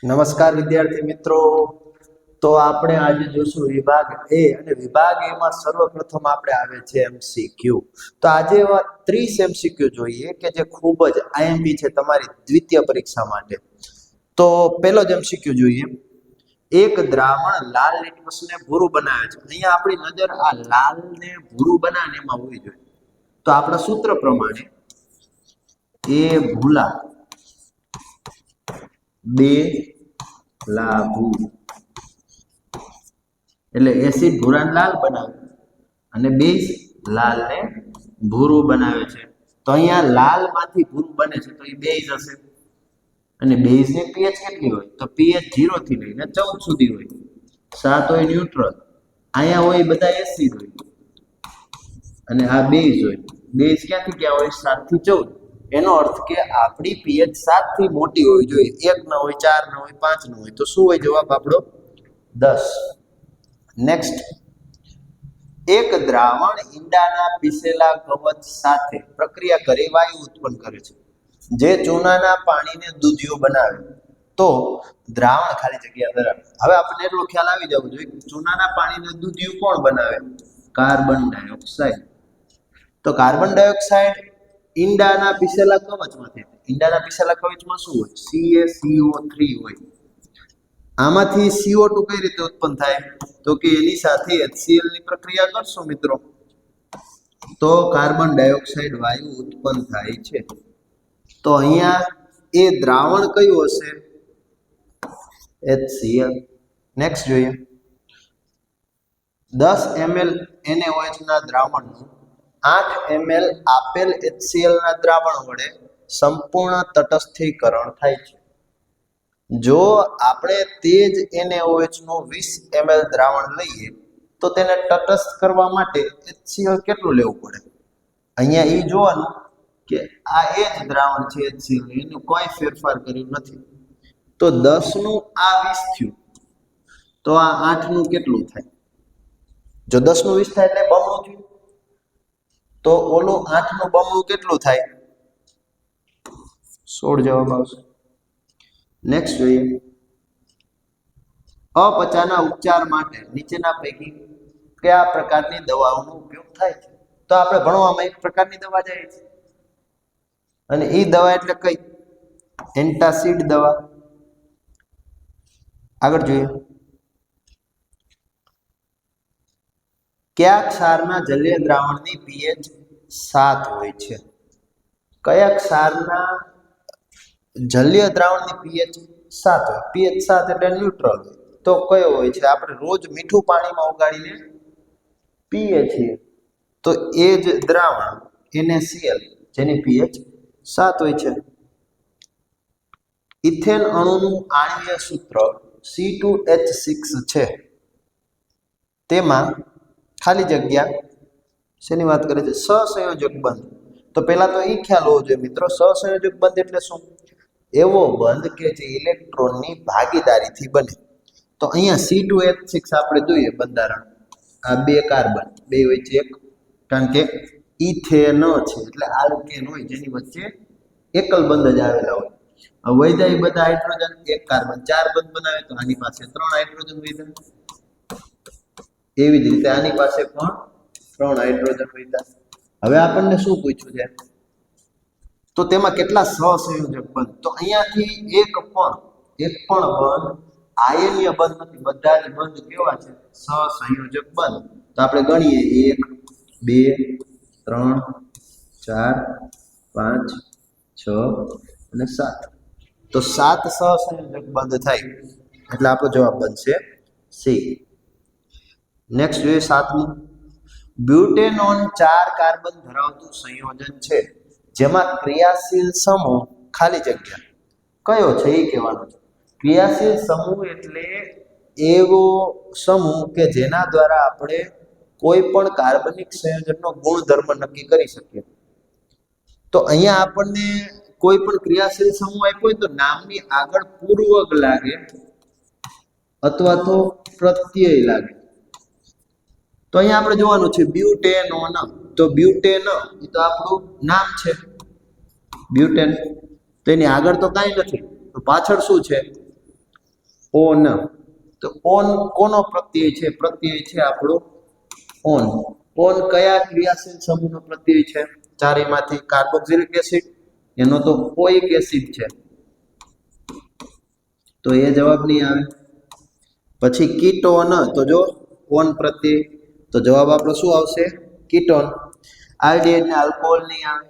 નમસ્કાર વિદ્યાર્થી મિત્રો. તો આપણે આજે જોશું વિભાગ એ, અને વિભાગ એ માં સર્વપ્રથમ આપણે આવે છે એમસીક્યુ. તો આજે એવા 30 એમસીક્યુ જોઈએ કે જે ખૂબ જ આઈએમપી છે તમારી દ્વિતીય પરીક્ષા માટે. તો પહેલો જ એમસીક્યુ જોઈએ. એક દ્રાવણ લાલ લીટમસને ભૂરું બનાવે છે. અહીંયા આપણી નજર આ લાલ ને ભૂરું બનાવે એમાં હોવી જોઈએ. તો આપણા સૂત્ર પ્રમાણે એ ભૂલા બે લાભુ એટલે એસિડ ભૂરાને લાલ બનાવે અને બેઝ લાલ ને ભૂરું બનાવે છે. તો અહીંયા લાલ માંથી ભૂરું બને છે તો એ બેઝ હશે. અને બેઝ ની પીએચ કેટલી હોય? તો પીએચ 0 થી લઈને 14 સુધી હોય. 7 હોય ન્યુટ્રલ, અહીંયા હોય બધા એસિડ હોય અને આ બેઝ હોય. બેઝ ક્યાંથી ક્યાં હોય? 7 થી 14. એનો અર્થ કે આપણી પીએચ 7 થી મોટી હોવી જોઈએ. 1 ન હોય, 4 ન હોય, 5 ન હોય. તો શું હોય જવાબ આપણો? 10. નેક્સ્ટ, એક દ્રાવણ ઈંડાના પીસેલા કવચ સાથે પ્રક્રિયા કરી વાયુ ઉત્પન્ન કરે છે જે ચૂનાના પાણીને દૂધિયું બનાવે તો દ્રાવણ ખાલી જગ્યા ધરાવે. હવે આપણને એટલો ખ્યાલ આવી જવો જોઈએ કે ચૂનાના પાણીને દૂધિયું કોણ બનાવે? Carbon dioxide. તો કાર્બન ડાયોક્સાઇડ ઈંડાના પીસેલા કવચમાંથી. ઈંડાના પીસેલા કવચમાં શું હોય? CaCO3 હોય. આમાંથી CO2 કઈ રીતે ઉત્પન્ન થાય? તો કે એની સાથે HCl ની પ્રક્રિયા કરશો મિત્રો તો કાર્બન ડાયોક્સાઇડ વાયુ ઉત્પન્ન થાય છે. તો અહીંયા એ દ્રાવણ કયું હશે? HCl. નેક્સ્ટ જોઈએ. 10 ml NaOH ના દ્રાવણનું 8 ml આપેલ HCl ના દ્રાવણ વડે સંપૂર્ણ તટસ્થીકરણ થાય છે. જો આપણે તે જ NaOH નું 20 ml દ્રાવણ લઈએ તો તેને તટસ્થ કરવા માટે HCl કેટલું લેવું પડે? અહીંયા એ જોવાનું કે આ એ જ દ્રાવણ છે HCl, એનું કોઈ ફેરફાર કર્યું નથી. તો 10 નું આ 20 થયું તો આ 8 નું કેટલું થાય? જો 10 નું 20 થાય એટલે બમણું થયું. તો ઓલું 8 નું બમણું કેટલું થાય? 16 જવાબ આવશે. નેક્સ્ટ જોઈએ. અપચાના ઉપચાર માટે નીચેના પૈકી કયા પ્રકારની દવાઓનો ઉપયોગ થાય છે? તો આપણે ભણવામાં એક પ્રકારની દવા જાય છે અને એ દવા એટલે કઈ? એન્ટાસિડ દવા. આગળ જોઈએ. કયા ક્ષારના જલીય દ્રાવણની પીએચ 7 હોય છે? કયા ક્ષારના જલીય દ્રાવણની પીએચ 7 હોય? પીએચ 7 એટલે ન્યુટ્રલ હોય. તો કયો હોય છે? આપણે રોજ મીઠું પાણીમાં ઓગાળીને પીએ છીએ તો એ જ દ્રાવણ NaCl જેની પીએચ 7 હોય છે. ઇથેન અણુનું આણ્વીય સૂત્ર C2H6 છે. તેમાં ખાલી જગ્યા શેની વાત કરે છે? સહસંયોજક બંધ. તો પહેલા તો એ ખ્યાલ હોવો જોઈએ મિત્રો, સહસંયોજક બંધ એટલે શું? એવો બંધ કે જે ઇલેક્ટ્રોનની ભાગીદારીથી બને. તો અહીંયા C2H6 આપણે જોઈએ બંધારણ. આ બે કાર્બન બે વચ્ચે એક, કારણ કે ઇથેન છે એટલે આલ્કેન હોય જેની વચ્ચે એકલ બંધ જ આવેલા હોય. વૈધા એ બધા હાઇડ્રોજન, એક કાર્બન 4 બંધ બનાવે તો આની પાસે 3 હાઇડ્રોજન વૈધા. એવી જ રીતે આની પાસે પણ 3 હાઇડ્રોજન વૈધા. હવે આપણને શું પૂછ્યું છે? તો તેમાં કેટલા સહસંયોજક બંધ? તો અહીંયાથી એક પણ બંધ આયનીય બંધ નથી. બધા જ બંધ કેવા છે? સહસંયોજક બંધ. તો આપણે ગણીએ 1 2 3 4 5 6 અને 7. તો 7 સહસંયોજક બંધ થાય એટલે આપણો જવાબ બનશે સી. નેક્સ્ટ જોઈએ 7મું. બ્યુટેનોન 4 કાર્બન ધરાવતું સંયોજન છે જેમાં ક્રિયાશીલ સમૂહ ખાલી જગ્યા કયો છે એ કહેવાનું છે. ક્રિયાશીલ સમૂહ એટલે એવો સમૂહ કે જેના દ્વારા આપણે કોઈ પણ કાર્બનિક સંયોજનનો ગુણધર્મ નક્કી કરી શકીએ. તો અહીંયા આપણને કોઈ પણ ક્રિયાશીલ સમૂહ આપ્યો હોય તો નામની આગળ પૂર્વક લાગે અથવા તો પ્રત્યય લાગે. તો અહીંયા આપણે જોવાનું છે બ્યુટેનોન. તો બ્યુટેન એ તો આપણું નામ છે બ્યુટેન. તેની આગળ તો કાંઈ નથી, તો પાછળ શું છે? ઓન. તો ઓન કોનો પ્રત્યય છે? પ્રત્યય છે આપણો ઓન. ઓન કયા ક્રિયાશીલ સમૂહનો પ્રત્યય છે? ચારેયમાંથી કાર્બોક્સિલિક એસિડ, એનો તો કોઇક એસિડ છે, તો એ જવાબ નહીં આવે. પછી કીટોન, તો જો ઓન પ્રત્યય, તો જવાબ આપણો શું આવશે? કીટોન. આયોડિન ને આલ્કોહોલ નહીં આવે.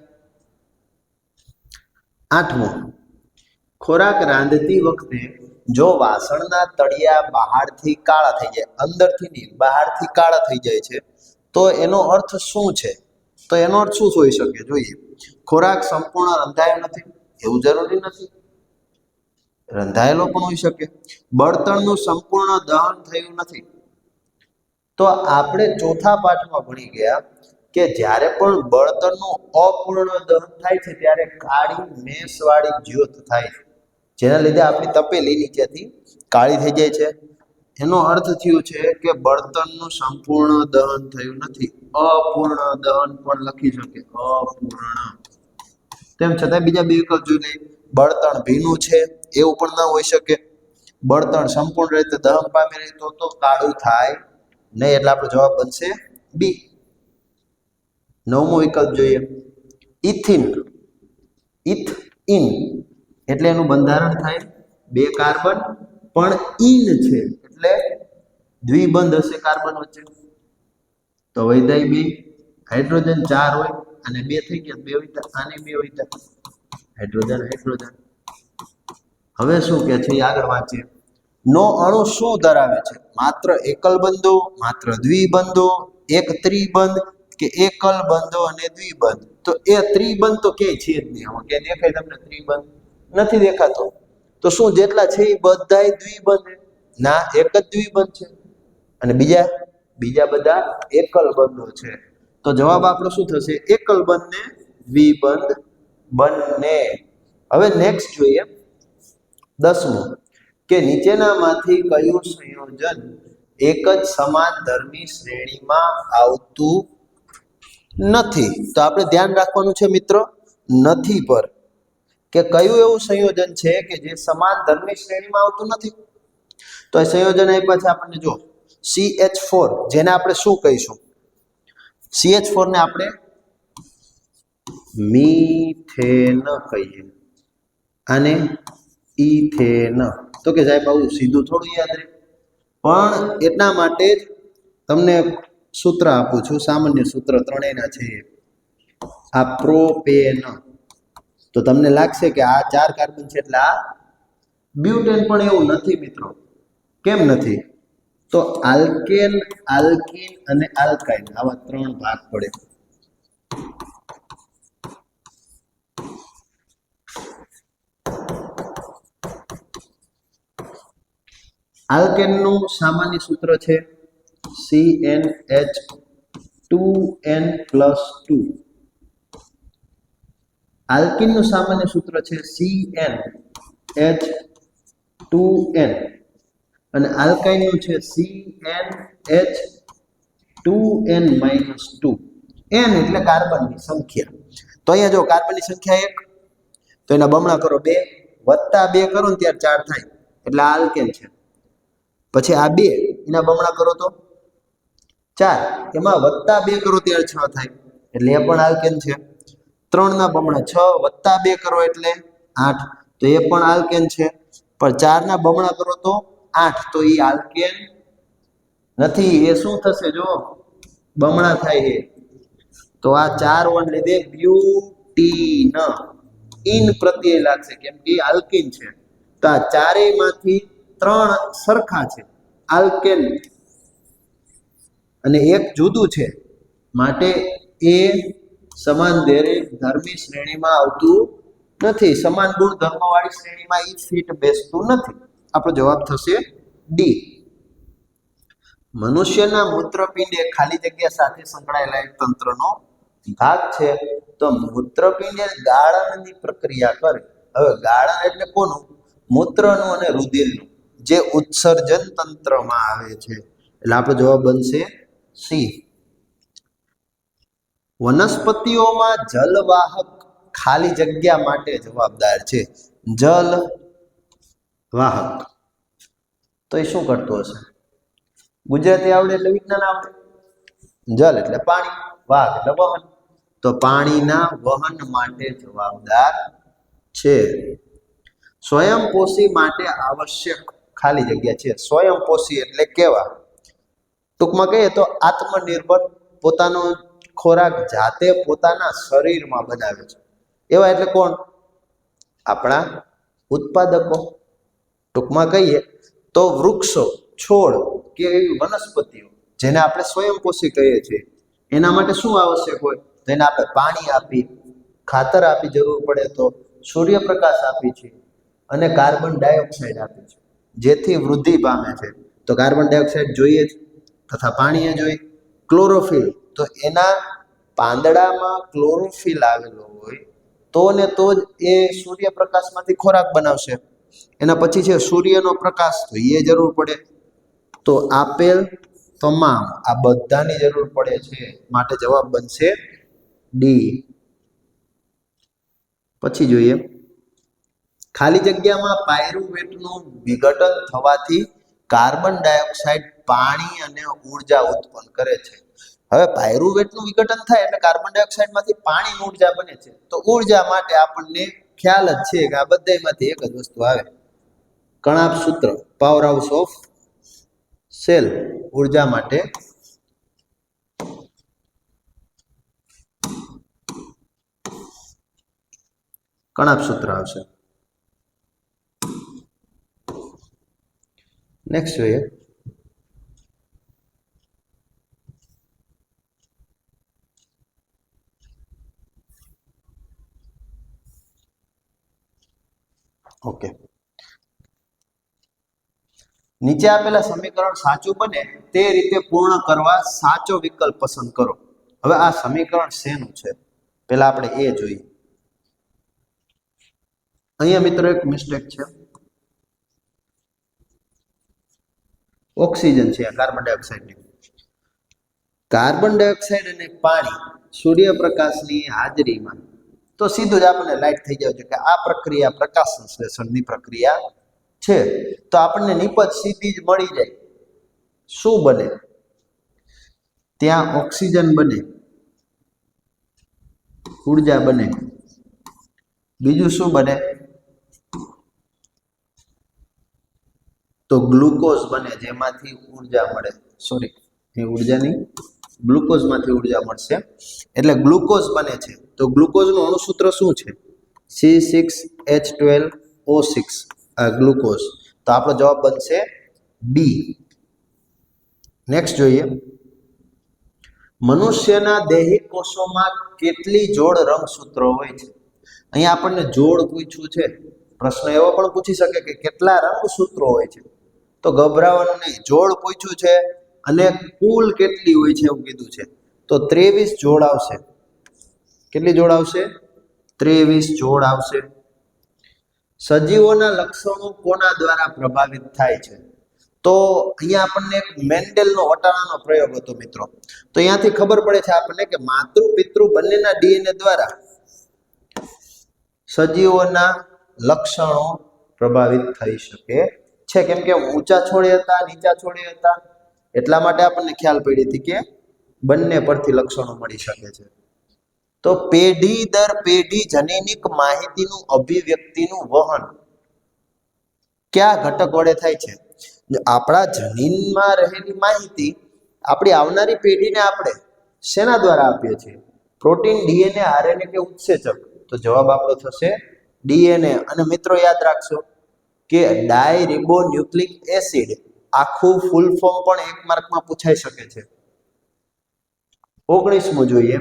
આઠમો, ખોરાક રાંધતી વખતે જો વાસણના તળિયા બહારથી કાળા થઈ જાય, અંદરથી નહીં બહારથી કાળા થઈ જાય છે, તો એનો અર્થ શું છે? તો એનો અર્થ શું હોઈ શકે? જોઈએ. ખોરાક સંપૂર્ણ રંધાયો નથી, એવું જરૂરી નથી, રંધાયેલો પણ હોઈ શકે. બળતણનું સંપૂર્ણ દહન થયું નથી. તો આપણે ચોથા પાઠમાં ભણી ગયા કે જ્યારે પણ બળતણનું અપૂર્ણ દહન થાય છે ત્યારે કાળી મેષવાળી જ્યોત થાય છે, જેના લીધે આપણી તપેલી નીચેથી કાળી થઈ જાય છે. એનો અર્થ થયો છે કે બળતણનું સંપૂર્ણ દહન થયું નથી. અપૂર્ણ દહન પણ લખી શકે, અપૂર્ણ. તેમ છતાં બીજા બે વિકલ્પ જોઈ લઈએ. બળતણ ભીનું છે, એવું પણ ન હોઈ શકે. બળતણ સંપૂર્ણ રીતે દહન પામી રહે તો કાળું થાય નહીં, એટલે આપણો જવાબ બનશે બી. નવમો વિકલ્પ જોઈએ. ઇથિન, ઇથઇન એટલે એનું બંધારણ થાય 2 કાર્બન, પણ ઇન છે એટલે દ્વિબંધ હશે કાર્બન વચ્ચે, તો વૈધાય 2. હાઇડ્રોજન 4 હોય અને 2 થઈ ગયા, 2 વધ્યા, આને 2 વધ્યા, હાઇડ્રોજન હાઇડ્રોજન. હવે શું કે છે એ આગળ વાંચીએ. નો અણુ શું ધરાવે છે? માત્ર એકલ બંધો, માત્ર દ્વિબંધો, એક ત્રિબંધ કે એકલ બંધો અને દ્વિબંધ? તો એ ત્રિબંધ તો ક્યાંય છે જ નહીં. આમાં ક્યાંય દેખાય તમને ત્રિબંધ? નથી દેખાતો. તો શું જેટલા છે એ બધાય દ્વિબંધ? ના, એક જ દ્વિબંધ છે અને બીજા બધા એકલ બંધો છે. તો જવાબ આપણો શું થશે? એકલ બંધ ને દ્વિબંધ બંને. હવે નેક્સ્ટ જોઈએ 10મો, કે નીચેનામાંથી કયું સંયોજન એક જ સમાન ધર્મી શ્રેણીમાં આવતું નથી? તો આપણે ધ્યાન રાખવાનું છે મિત્રો નથી પર, કે કયું એવું સંયોજન છે કે જે સમાન ધર્મી શ્રેણીમાં આવતું નથી. તો એ સંયોજન આપ્યા છે આપણને, જો CH4, જેને આપણે શું કહીશું? CH4 ને આપણે મીથેન કહીએ અને ઇથેન. તો કે સાહેબ આવું સીધું થોડું યાદ રહે, પણ એટલા માટે જ તમને સૂત્ર આપું છું, સામાન્ય સૂત્ર ત્રણેયના છે. આ પ્રોપેન, તો તમને લાગશે કે આ 4 કાર્બન છે એટલે આ બ્યુટેન, પણ એવું નથી મિત્રો. કેમ નથી? તો આલ્કેન, આલ્કીન અને આલ્કાઇન આવા 3 ભાગ પડે. આલ્કેનનું સામાન્ય સૂત્ર છે CnH2n+2. આલ્કીનનું સામાન્ય સૂત્ર છે CnH2n અને આલ્કાઇનનું છે CnH2n-2. n એટલે કાર્બનની સંખ્યા. તો અહીંયા જો કાર્બનની સંખ્યા 1, તો એના બમણા કરો 2, વત્તા 2 કરો ને ત્યારે 4 થાય, એટલે આ આલ્કેન છે. પછી આ 2 એના બમણા કરો તો 4, એમાં વત્તા 2 કરો ત્યારે 6 થાય, એટલે એ પણ આલ્કેન છે. 3 ના બમણા 6, વત્તા 2 કરો એટલે 8, તો એ પણ આલ્કેન છે. પણ 4 ના બમણા કરો તો 8, તો એ આલ્કેન નથી. એ શું થશે? જો બમણા થાય છે, તો આ 4 વન લીધે બ્યુટીન, ઇન પ્રત્યય લાગશે, કેમ કે આલ્કીન છે. તો આ ચારેયમાંથી 3 સરખા છે, આલ્કેન, અને એક જુદું છે, માટે એ સમાન ધર્મી શ્રેણીમાં આવતું નથી. સમાન ગુણધર્મ વાળી શ્રેણીમાં ઈ ફિટ બેસતું નથી. આપણો જવાબ થશે ડી. મનુષ્યના મૂત્રપિંડ એ ખાલી જગ્યા સાથે સંકળાયેલા એક તંત્રનો ભાગ છે. તો મૂત્રપિંડ એ ગાળણની પ્રક્રિયા કરે. હવે ગાળણ એટલે કોનું? મૂત્રનું અને રુધિરનું, જે ઉત્સર્જન તંત્રમાં આવે છે. એટલે આપણો જવાબ બનશે સી. વનસ્પતિઓમાં જલવાહક ખાલી જગ્યા માટે જવાબદાર છે. જલવાહક તો એ શું કરતું હશે? ગુજરાતી આવડે એટલે વિજ્ઞાન આવડે. જલ એટલે પાણી, વાઘ એટલે વહન. તો પાણીના વહન માટે જવાબદાર છે. સ્વયંપોષી માટે આવશ્યક ખાલી જગ્યા છે. સ્વયંપોષી એટલે કેવા? ટૂંકમાં કહીએ તો આત્મનિર્ભર, પોતાનો ખોરાક જાતે પોતાના શરીરમાં બનાવે છે એવા એટલે કોણ? આપણા ઉત્પાદકો. ટૂંકમાં કહીએ તો વૃક્ષો, છોડ કે એવી વનસ્પતિઓ જેને આપણે સ્વયંપોષી કહીએ છીએ, એના માટે શું આવશ્યક હોય? તેને આપણે પાણી આપી, ખાતર આપી, જરૂર પડે તો સૂર્યપ્રકાશ આપી છે, અને કાર્બન ડાયોક્સાઇડ આપે છે, જેથી વૃદ્ધિ પામે છે. તો કાર્બન ડાયોક્સાઇડ જોઈએ જ, તથા પાણી જોઈએ. ક્લોરોફિલ, તો એના પાંદડામાં ક્લોરોફિલ આવેલો હોય તો ને તો જ એ સૂર્યપ્રકાશમાંથી ખોરાક બનાવશે. એના પછી છે સૂર્યનો પ્રકાશ, તો એ જરૂર પડે. તો આપેલ તમામ આ બધાની જરૂર પડે છે, માટે જવાબ બનશે ડી. પછી જોઈએ ખાલી જગ્યામાં પાયરુવેટનું વિઘટન થવાથી કાર્બન ડાયોક્સાઇડ પાણી અને ઉર્જા ઉત્પન્ન કરે છે. હવે પાયરુવેટનું વિઘટન થાય એટલે કાર્બન ડાયોક્સાઇડમાંથી પાણીની ઉર્જા બને છે. તો ઉર્જા માટે આપણને ખ્યાલ જ છે કે આ બધામાંથી એક જ વસ્તુ આવે, કણાભ સૂત્ર, પાવર હાઉસ ઓફ સેલ. ઉર્જા માટે કણાભ સૂત્ર આવશે. નેક્સ્ટ જોઈએ ઓકે, નીચે આપેલા સમીકરણ સાચું બને તે રીતે પૂર્ણ કરવા સાચો વિકલ્પ પસંદ કરો. હવે આ સમીકરણ શેનું છે પેલા આપણે એ જોઈએ. અહીંયા મિત્રો એક મિસ્ટેક છે. ઓક્સિજન છે, કાર્બન ડાયોક્સાઇડની. કાર્બન ડાયોક્સાઇડ અને પાણી સૂર્યપ્રકાશની હાજરીમાં, તો સીધું જ આપણને લાઈટ થઈ જાય છે કે આ પ્રક્રિયા પ્રકાશ સંશ્લેષણની પ્રક્રિયા છે. તો આપણને નિપજ સીધી જ મળી જાય. શું બને? ત્યાં ઓક્સિજન બને, ઉર્જા બને. બીજું શું બને? તો ગ્લુકોઝ બને, જેમાંથી ઉર્જા મળે. સોરી, એ ઉર્જાની ગ્લુકોઝમાંથી ઉર્જા મળશે, એટલે ગ્લુકોઝ બને છે. તો ગ્લુકોઝનું અણુસૂત્ર શું છે? C6H12O6, આ ગ્લુકોઝ. તો આપણો જવાબ બનશે બી. નેક્સ્ટ જોઈએ મનુષ્યના દૈહિક કોષોમાં કેટલી જોડ રંગસૂત્રો હોય છે? અહીંયા આપણને જોડ પૂછ્યું છે. પ્રશ્ન એવો પણ પૂછી શકે કે કેટલા રંગસૂત્રો હોય છે? તો ગભરાવાનું નહીં, જોડ પૂછ્યું છે અને કુલ કેટલી હોય છે એવું કીધું છે. તો 23 જોડ આવશે. કેટલી જોડ આવશે? 23 જોડ આવશે. સજીવોના લક્ષણો કોના દ્વારા પ્રભાવિત થાય છે? તો અહીંયા આપણને એક મેન્ડેલનો વટાણાનો પ્રયોગ હતો મિત્રો. તો અહીંયાથી ખબર પડે છે આપણને કે માતૃ પિતૃ બંનેના ડીએનએ દ્વારા સજીવોના લક્ષણો પ્રભાવિત થઈ શકે છે. કેમ કે ઊંચા છોડે હતા, નીચા છોડે હતા, એટલા માટે આપણને ખ્યાલ પડી હતી કે બંને પરથી લક્ષણો મળી શકે છે. તો પેઢી દર પેઢી જનીનિક માહિતીનું અભિવ્યક્તિનું વહન કયા ઘટક વડે થાય છે? આપણા જનીનમાં રહેલી માહિતી આપણી આવનારી પેઢીને આપણે શેના દ્વારા આપીએ છીએ? પ્રોટીન, ડીએનએ, આરએનએ કે ઉત્સેચક? તો જવાબ આપણો થશે ડીએનએ. અને મિત્રો યાદ રાખશો કે ડાયરિબોન્યુક્લિક એસિડ આખું ફૂલ ફોર્મ પણ 1 માર્કમાં પૂછાઈ શકે છે. 19મું જોઈએ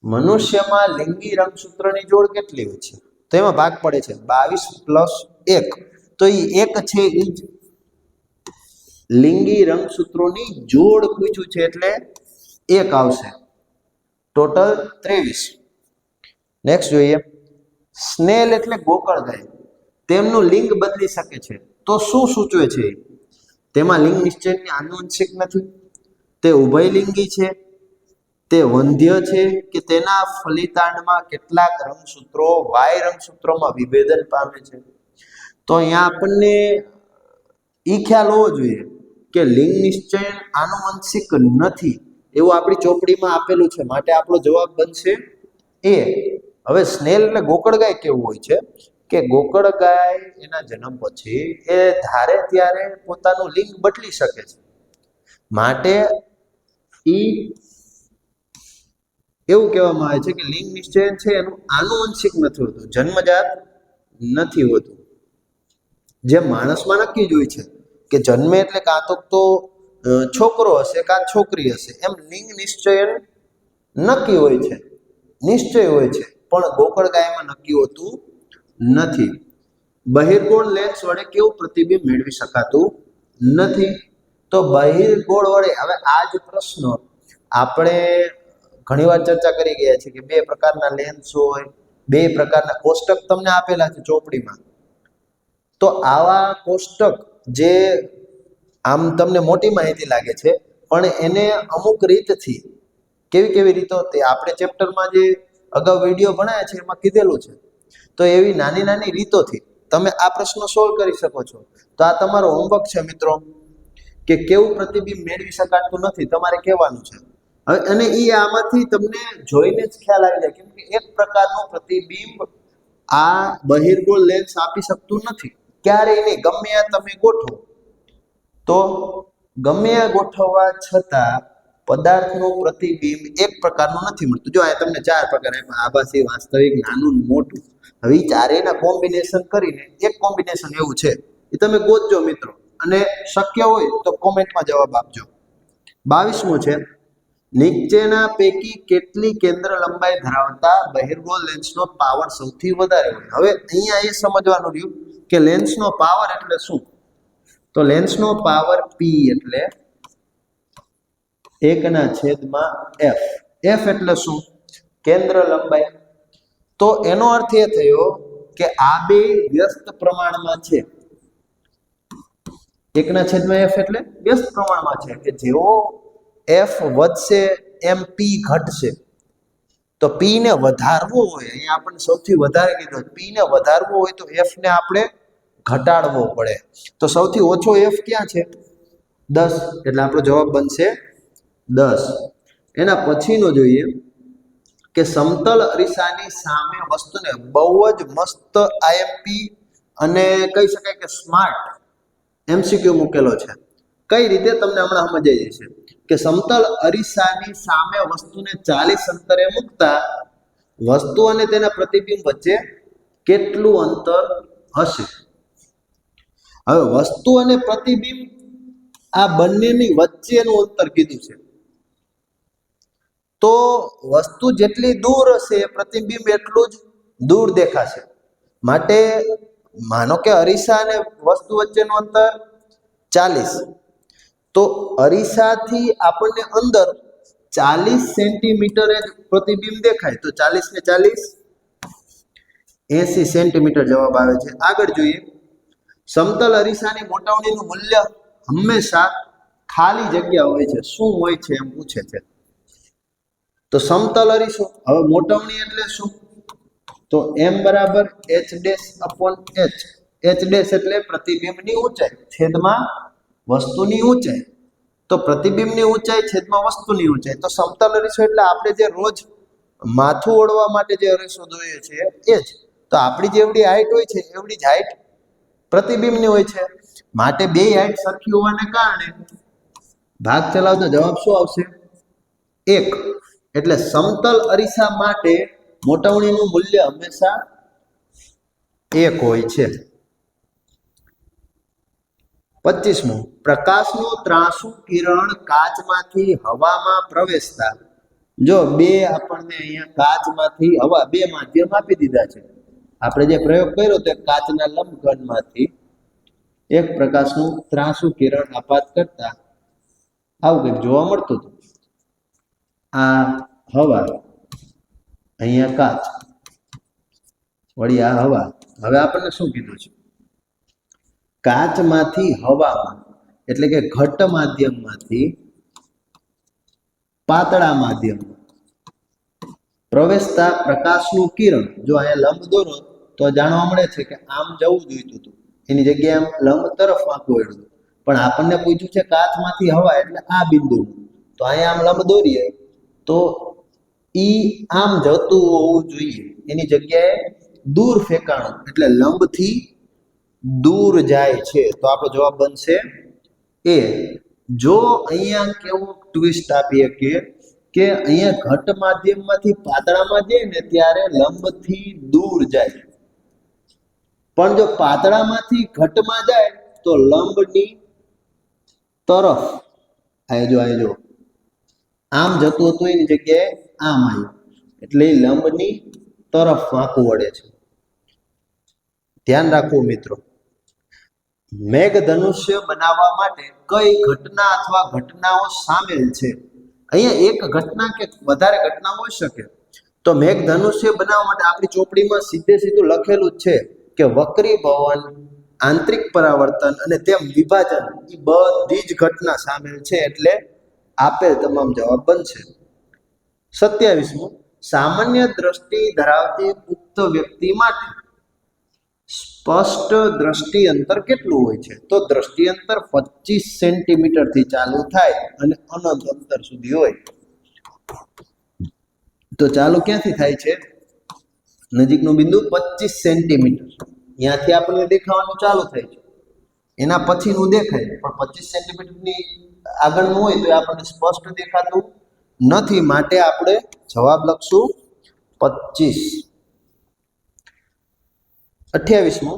મનુષ્યમાં લિંગી રંગસૂત્રની જોડ કેટલી હોય છે? તો એમાં ભાગ પડે છે 22 + 1. તો એ એક છે એ જ લિંગી રંગસૂત્રોની જોડ પૂછ્યું છે એટલે 1 આવશે. ટોટલ 23. નેક્સ્ટ જોઈએ સ્નેલ એટલે ગોકળગાય, તેમનું લિંગ બદલી શકે છે. તો શું સૂચવે છે? તેમાં લિંગ નિશ્ચયની આનુવંશિક નથી, તે ઉભયલિંગી છે, તે વંધ્ય છે, કે તેના ફલિતાંડમાં કેટલાક રંગસૂત્રો વાય રંગસૂત્રોમાં વિભેદન પામે છે? તો અહીંયા આપણને એ ખ્યાલ હોવો જોઈએ કે લિંગ નિશ્ચયન આનુવંશિક નથી એવું આપણી ચોપડીમાં આપેલું છે, માટે આપણો જવાબ બનશે એ. હવે સ્નેલ એટલે ગોકળગાય કેવું હોય છે કે ગોકળગાય એના જન્મ પછી એ ધારે ત્યારે પોતાનું લિંગ બદલી શકે છે, માટે ઈ એવું કહેવામાં આવે છે કે લિંગ નિશ્ચયન છે એનું આનુવંશિક નથી હોતું, જન્મજાત નથી હોતું. જે માણસમાં નક્કી જ હોય છે કે જન્મે એટલે કાં તો છોકરો હશે કાં છોકરી હશે, એમ લિંગ નિશ્ચયન નક્કી હોય છે, નિશ્ચય હોય છે, પણ ગોકળગાયમાં નક્કી હોતું નથી. બહિર્ગોળ લેન્સ વડે કેવું પ્રતિબિંબ મેળવી શકાતું નથી? તો બહિર્ગોળ વડે, હવે આ જ પ્રશ્ન આપણે ઘણીવાર ચર્ચા કરી ગયા છે કે બે પ્રકારના લેન્સ હોય, બે પ્રકારના કોષ્ટક તમને આપેલા છે ચોપડીમાં. તો આવા કોષ્ટક જે આમ તમને મોટી માહિતી લાગે છે, પણ એને અમુક રીતથી, કેવી કેવી રીતો તે આપણે ચેપ્ટરમાં જે અગાઉ વિડીયો ભણાયા છે એમાં કીધેલું છે, તો એવી નાની નાની રીતોથી તમે આ પ્રશ્ન સોલ્વ કરી શકો છો. તો આ તમારો હોમવર્ક છે મિત્રો, કે કેવું પ્રતિબિંબ મેળવી શકાતું નથી તમારે કહેવાનું છે. હવે અને એ આમાંથી તમને જોઈને જ ખ્યાલ આવી જાય, કેમ કે એક પ્રકારનું પ્રતિબિંબ આ બહિર્ગોળ લેન્સ આપી શકતું નથી, ક્યારેય નહીં. ગમે આ તમે ગોઠવો તો ગમે આ ગોઠવવા છતાં પદાર્થનું પ્રતિબિંબ એક પ્રકારનું નથી મળતું. જો આ તમને 4 પ્રકાર આપ્યા, આભાસી, વાસ્તવિક, નાનું, મોટું. હવે એ ચારેયના કોમ્બિનેશન કરીને એક કોમ્બિનેશન એવું છે, એ તમે ગોતજો મિત્રો, અને શક્ય હોય તો કોમેન્ટમાં જવાબ આપજો. 22મો છે, નીચેના પૈકી કેટલી કેન્દ્ર લંબાઈ ધરાવતા બહિર્ગોળ લેન્સનો પાવર સૌથી વધારે હોય? હવે અહીંયા એ સમજવાનું રહ્યું કે લેન્સનો પાવર એટલે શું. તો લેન્સનો પાવર P એટલે 1/f. f એટલે શું? કેન્દ્ર લંબાઈ. તો એનો અર્થ એ થયો કે આ બે વ્યસ્ત પ્રમાણમાં છે. 1/f એટલે વ્યસ્ત પ્રમાણમાં છે, કે જેવો f વધશે એમ p ઘટશે. તો p ને વધારવો હોય, અહીંયા આપણને સૌથી વધારે કીધું, p ને વધારવો હોય તો f ને આપણે ઘટાડવો પડે. તો સૌથી ઓછો f ક્યાં છે? 10. એટલે આપણો જવાબ બનશે 10. એના પછીનો જોઈએ કે સમતલ અરીસાની સામે વસ્તુને બહુ જ મસ્ત આઈએમપી અને કહી શકાય કે સ્માર્ટ એમસીક્યુ મૂકેલો છે. કઈ રીતે તમને હમણાં સમજાઈ જશે કે સમતલ અરીસાની સામે વસ્તુને 40 અંતરે મૂકતા વસ્તુ અને તેના પ્રતિબિંબ વચ્ચે કેટલું અંતર હશે? હવે વસ્તુ અને પ્રતિબિંબ આ બંનેની વચ્ચેનું અંતર કીધું છે, તો વસ્તુ જેટલી દૂર હશે પ્રતિબિંબ એટલું જ દૂર દેખાશે. માટે માનો કે અરીસા અને વસ્તુ વચ્ચેનું અંતર 40, તો અરીસાથી આપણને અંદર 40 સેન્ટીમીટરે પ્રતિબિંબ દેખાય, તો 40 ને 40 80 સેન્ટીમીટર જવાબ આવે છે. આગળ જોઈએ, સમતલ અરીસાની મોટાવણીનું મૂલ્ય હંમેશા ખાલી જગ્યા હોય છે. શું હોય છે એમ પૂછે છે. તો સમતલ અરીસો, હવે મોટાવણી એટલે શું? તો m બરાબર h dash upon h. h dash એટલે પ્રતિબિંબની ઊંચાઈ છેદમાં વસ્તુની ઊંચાઈ. તો પ્રતિબિંબની ઊંચાઈ છેદમાં વસ્તુની ઊંચાઈ. તો સમતલ અરીસો એટલે આપણે જે રોજ માથું ઓળવા માટે જે અરીસો જોઈએ છે એ જ. તો આપણી જેવડી હાઈટ હોય છે એવડી જ હાઈટ પ્રતિબિંબની હોય છે. માટે બે હાઈટ સરખી હોવાને કારણે ભાગ ચલાવતો જવાબ શું આવશે? 1. એટલે સમતલ અરીસા માટે મોટાવણીનું મૂલ્ય હંમેશા 1 હોય છે. 25મો, પ્રકાશનું ત્રાંસું કિરણ કાચમાંથી હવામાં પ્રવેશતા, જો બે આપણને અહીંયા કાચમાંથી હવા, બે માધ્યમ આપી દીધા છે. આપણે જે પ્રયોગ કર્યો તે કાચના લંબઘનમાંથી એક પ્રકાશનું ત્રાંસું કિરણ આપાત કરતા આવું કંઈક જોવા મળતું હતું. આ હવા, અહીંયા કાચ, વળી આ હવા. હવે આપણને શું કીધું છે? કાચમાંથી હવામાં, એટલે કે ઘટ્ટ માધ્યમમાંથી પાતળા માધ્યમમાં પ્રવેશતા પ્રકાશનું કિરણ, જો અહીંયા લંબ દોરો તો જાણવા મળે છે કે આમ જવું જોઈતું હતું, એની જગ્યાએ આમ લંબ તરફ વાંકું વળ્યું, પણ આપણને પૂછ્યું છે કાચમાંથી હવા એટલે આ બિંદુ, તો અહીંયા આમ લંબ દોરીએ તો ઈ આમ જતું હોવું જોઈએ, એની જગ્યાએ દૂર ફેંકાણું એટલે લંબથી દૂર જાય છે, તો આપણો જવાબ બનશે એ. જો અહીંયા કેવું ટ્વિસ્ટ આપીએ કે અહીંયા ઘટ માધ્યમમાંથી પાતળામાં જાય ને ત્યારે લંબથી દૂર જાય, પણ જો પાતળામાંથી ઘટમાં જાય તો લંબની તરફ આજો આમ જતું હતું એની જગ્યાએ આમ આવ્યું, એટલે લંબની તરફ વાંકું વળે છે. ધ્યાન રાખવું મિત્રો, મેઘધનુષ્ય બનાવવા માટે કઈ ઘટના અથવા ઘટનાઓ સામેલ છે? અહીંયા એક ઘટના કે વધારે ઘટના હોઈ શકે. તો મેઘધનુષ્ય બનાવવા માટે આપણી ચોપડીમાં સીધે સીધું લખેલું જ છે કે વક્રીભવન, આંતરિક પરાવર્તન અને તેમ વિભાજન, એ બધી જ ઘટના સામેલ છે, એટલે આપેલ તમામ જવાબ બનશે. 27મું, સામાન્ય દ્રષ્ટિ ધરાવતી પુખ્ત વ્યક્તિ માટે સ્પષ્ટ દ્રષ્ટિ અંતર કેટલું હોય છે? તો દ્રષ્ટિ અંતર 25 સેન્ટીમીટર થી ચાલુ થાય અને અનંત અંતર સુધી હોય. તો ચાલુ ક્યાંથી થાય છે? નજીકનું બિંદુ 25 સેન્ટીમીટર, ત્યાંથી આપણને દેખાવાનું ચાલુ થાય છે, એના પછીનું દેખાય પણ 25 સેન્ટીમીટરની આગળનું હોય તો આપણને સ્પષ્ટ દેખાતું નથી, માટે આપણે જવાબ લખશું 25. 28મું,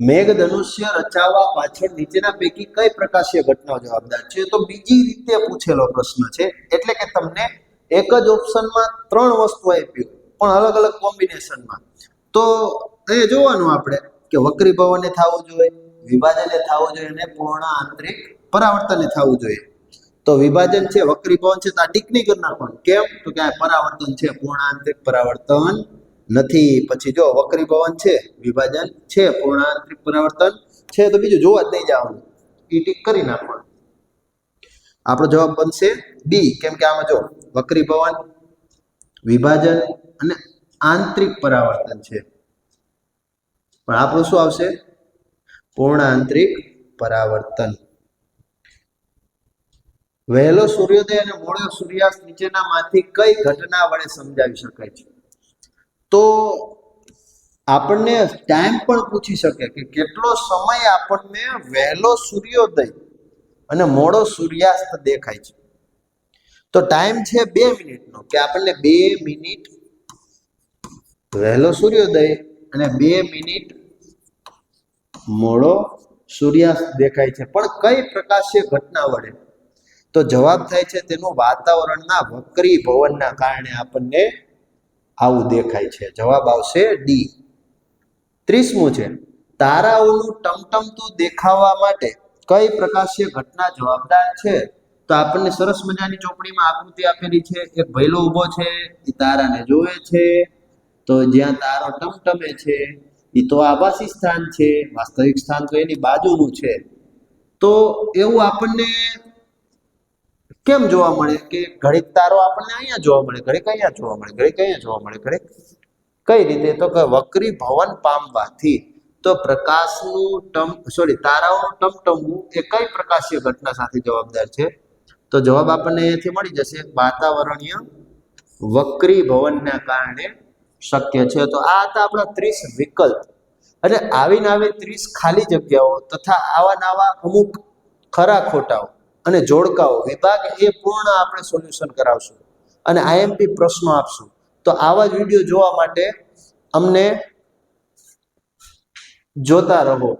મેઘધનુષ્ય રચાવવા પાછળ નીચેના પૈકી કઈ પ્રકાશીય ઘટનાઓ જવાબદાર છે? તો બીજી રીતે પૂછેલો પ્રશ્ન છે, એટલે કે તમને એક જ ઓપ્શનમાં 3 વસ્તુ આપી પણ અલગ અલગ કોમ્બિનેશનમાં, તો એ જોવાનું આપણે કે વક્રીભવને થવું જોઈએ, વિભાજને થવું જોઈએ અને પૂર્ણ આંતરિક પરાવર્તને થવું જોઈએ. તો વિભાજન છે, વક્રીભવન છે, તો આ ટીક નહીં કરી નાખવાનું. કેમ? તો કે આ પરાવર્તન છે, પૂર્ણ આંતરિક પરાવર્તન નથી. પછી જો વક્રીભવન છે, વિભાજન છે, પૂર્ણ આંતરિક પરાવર્તન છે, તો બીજું જોવા જ નહીં જવાનું, ઈ ટીક કરી નાખવાનું. આપણો જવાબ બનશે ડી, કેમ કે આમાં જો વક્રીભવન, વિભાજન અને આંતરિક પરાવર્તન છે, પણ આપણું શું આવશે? પૂર્ણ આંતરિક પરાવર્તન. વહેલો સૂર્યોદય અને મોડો સૂર્યાસ્ત નીચેનામાંથી કઈ ઘટના વડે સમજાવી શકાય છે? તો આપણને ટાઈમ પણ પૂછી શકે કે કેટલો સમય આપણને વહેલો સૂર્યોદય અને મોડો સૂર્યાસ્ત દેખાય છે. તો ટાઈમ છે 2 મિનિટનો, કે આપણને 2 મિનિટ વહેલો સૂર્યોદય અને 2 મિનિટ મોડો સૂર્યાસ્ત દેખાય છે, પણ કઈ પ્રકાશીય ઘટના વડે? તો જવાબ થાય છે તેનું વાતાવરણના વક્રીભવનના કારણે આપણને આવું દેખાય છે. જવાબ આવશે ડી. 30મું છે, તારાઓનું ટમટમતું દેખાવા માટે કઈ પ્રકાશીય ઘટના જવાબદાર છે? તો આપણને સરસ મજાની ચોપડીમાં આકૃતિ આપેલી છે, એક ભૈલો ઊભો છે, એ તારાને જોવે છે, તો જ્યાં તારો ટમટમે છે એ તો આભાસી સ્થાન છે, વાસ્તવિક સ્થાન તો એની બાજુનું છે. તો એવું આપણને કેમ જોવા મળે કે ઘડીક તારો આપણને અહીંયા જોવા મળે, ઘડીક અહીંયા જોવા મળે, ઘડીક અહીંયા જોવા મળે, ઘડીક કઈ રીતે? તો કે વક્રીભવન પામવાથી. તો પ્રકાશનું તારાઓનું ટમટમવું એ કઈ પ્રકાશીય ઘટના સાથે જવાબદાર છે? તો જવાબ આપણને અહીંયાથી મળી જશે, વાતાવરણીય વક્રીભવનના કારણે શક્ય છે. તો આ હતા આપણા 30 વિકલ્પ, એટલે આવીને આવી 30 ખાલી જગ્યાઓ તથા આવા નવા અમુક ખરા ખોટાઓ અને જોડકાઓ વિભાગ એ પૂર્ણ આપણે સોલ્યુશન કરાવશું અને આઈએમપી પ્રશ્નો આપશું. તો આવા જ વિડીયો જોવા માટે અમને જોતા રહો.